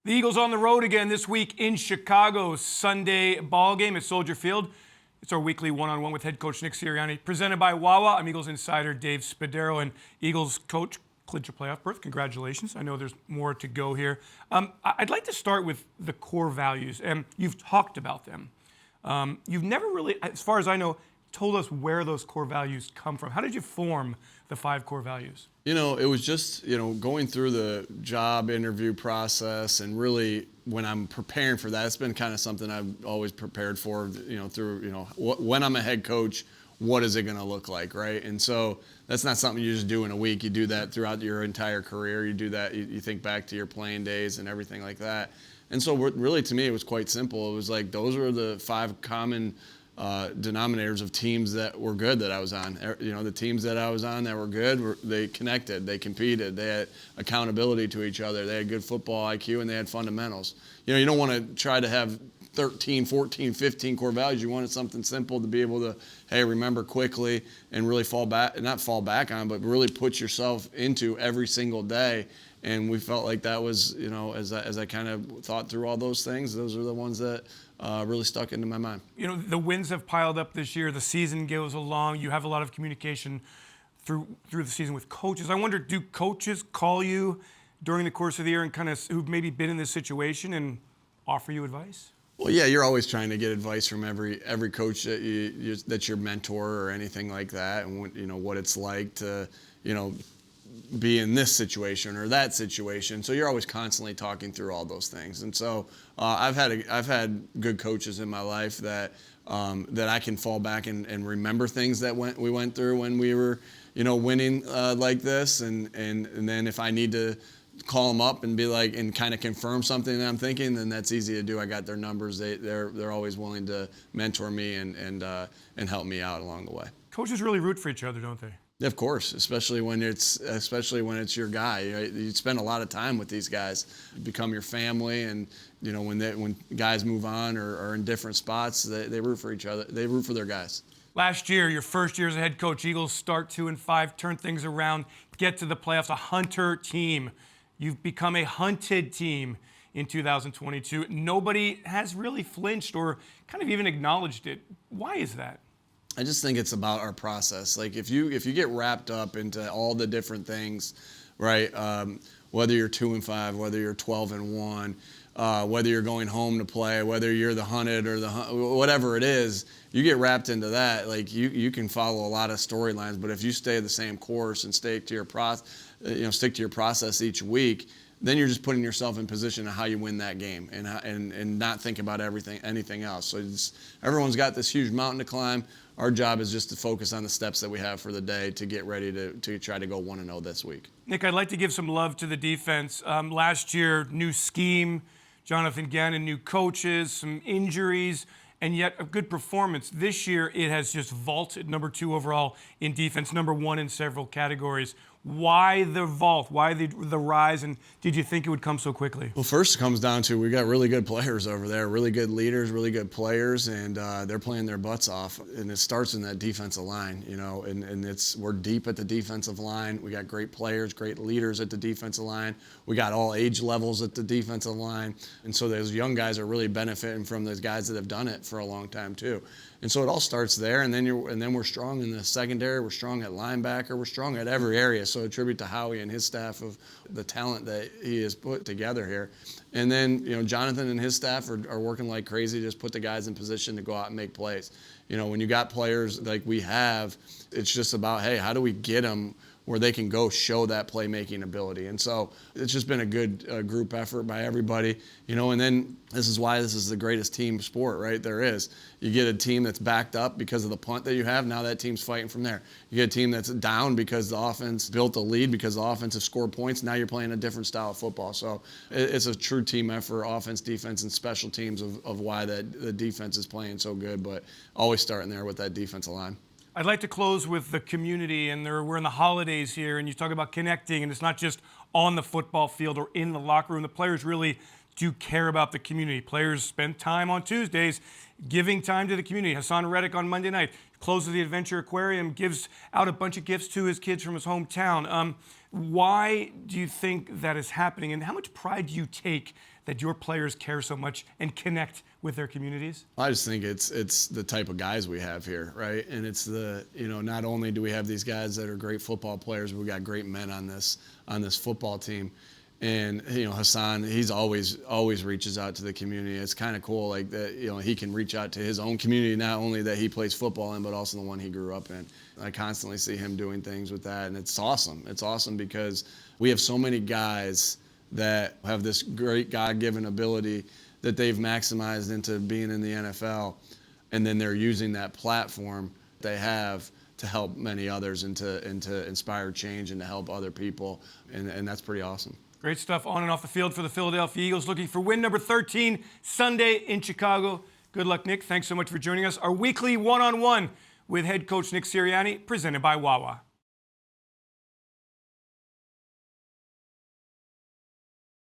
The Eagles on the road again this week in Chicago. Sunday ball game at Soldier Field. It's our weekly one-on-one with head coach Nick Sirianni, presented by Wawa. I'm Eagles Insider Dave Spadaro, and Eagles coach clinched a playoff berth. Congratulations. I know there's more to go here. I'd like to start with the core values, and you've talked about them. You've never really, as far as I know, told us where those core values come from. How did you form the 5 core values? You know, it was just, going through the job interview process, and really when I'm preparing for that, it's been kind of something I've always prepared for, when I'm a head coach, what is it going to look like, right? And so that's not something you just do in a week. You do that throughout your entire career. You do that, you think back to your playing days and everything like that. And so really, to me, it was quite simple. It was like those were the 5 common denominators of teams that were good that I was on. The teams that I was on that were good, they connected, they competed, they had accountability to each other, they had good football IQ, and they had fundamentals. You don't want to try to have 13, 14, 15 core values. You wanted something simple to be able to, remember quickly and really not fall back on, but really put yourself into every single day. And we felt like that was, as I kind of thought through all those things, those are the ones that really stuck into my mind. The wins have piled up this year. The season goes along. You have a lot of communication through the season with coaches. I wonder, do coaches call you during the course of the year and kind of who've maybe been in this situation and offer you advice? Well, yeah, you're always trying to get advice from every coach that's your mentor or anything like that, and what it's like to be in this situation or that situation. So you're always constantly talking through all those things. And so I've had good coaches in my life that I can fall back and remember things that we went through when we were winning like this, and then if I need to call them up and be like and kind of confirm something that I'm thinking, then that's easy to do. I got their numbers. They're always willing to mentor me and help me out along the way. Coaches really root for each other, don't they? Of course, especially when it's your guy. Right? You spend a lot of time with these guys, become your family, and when guys move on or are in different spots, they root for each other. They root for their guys. Last year, your first year as a head coach, Eagles start 2-5, turn things around, get to the playoffs, a hunter team. You've become a hunted team in 2022. Nobody has really flinched or kind of even acknowledged it. Why is that? I just think it's about our process. Like if you get wrapped up into all the different things, right? Whether you're 2-5, whether you're 12-1, whether you're going home to play, whether you're the hunted or whatever it is, you get wrapped into that. Like you can follow a lot of storylines, but if you stay the same course and stick to your process each week, then you're just putting yourself in position of how you win that game and not think about anything else. So everyone's got this huge mountain to climb. Our job is just to focus on the steps that we have for the day to get ready to try to go 1-0 this week. Nick, I'd like to give some love to the defense. Last year, new scheme, Jonathan Gannon, new coaches, some injuries, and yet a good performance. This year, it has just vaulted, number 2 overall in defense, number 1 in several categories. Why the vault? Why the rise? And did you think it would come so quickly? Well, first it comes down to we got really good players over there, really good leaders, really good players, and they're playing their butts off. And it starts in that defensive line, and we're deep at the defensive line. We got great players, great leaders at the defensive line. We got all age levels at the defensive line, and so those young guys are really benefiting from those guys that have done it for a long time too. And so it all starts there, and then we're strong in the secondary. We're strong at linebacker. We're strong at every area. So a tribute to Howie and his staff of the talent that he has put together here. And then Jonathan and his staff are working like crazy to just put the guys in position to go out and make plays. When you got players like we have, it's just about, hey, how do we get them where they can go show that playmaking ability? And so it's just been a good group effort by everybody, and then this is why this is the greatest team sport, right? There is. You get a team that's backed up because of the punt that you have. Now that team's fighting from there. You get a team that's down because the offense built a lead, because the offense have scored points. Now you're playing a different style of football. So it's a true team effort, offense, defense, and special teams of why the defense is playing so good, but always starting there with that defensive line. I'd like to close with the community, and we're in the holidays here, and you talk about connecting, and it's not just on the football field or in the locker room. The players really do care about the community. Players spend time on Tuesdays giving time to the community. Hassan Reddick on Monday night closes the Adventure Aquarium, gives out a bunch of gifts to his kids from his hometown. Why do you think that is happening, and how much pride do you take that your players care so much and connect with their communities? I just think it's the type of guys we have here, right? And it's not only do we have these guys that are great football players, we got great men on this football team. And Hassan, he's always reaches out to the community. It's kind of cool, like that. He can reach out to his own community, not only that he plays football in, but also the one he grew up in. I constantly see him doing things with that, and it's awesome. It's awesome because we have so many guys that have this great God-given ability that they've maximized into being in the NFL, and then they're using that platform they have to help many others and to inspire change and to help other people, and that's pretty awesome. Great stuff on and off the field for the Philadelphia Eagles, looking for win number 13 Sunday in Chicago. Good luck, Nick. Thanks so much for joining us. Our weekly one-on-one with head coach Nick Sirianni, presented by Wawa.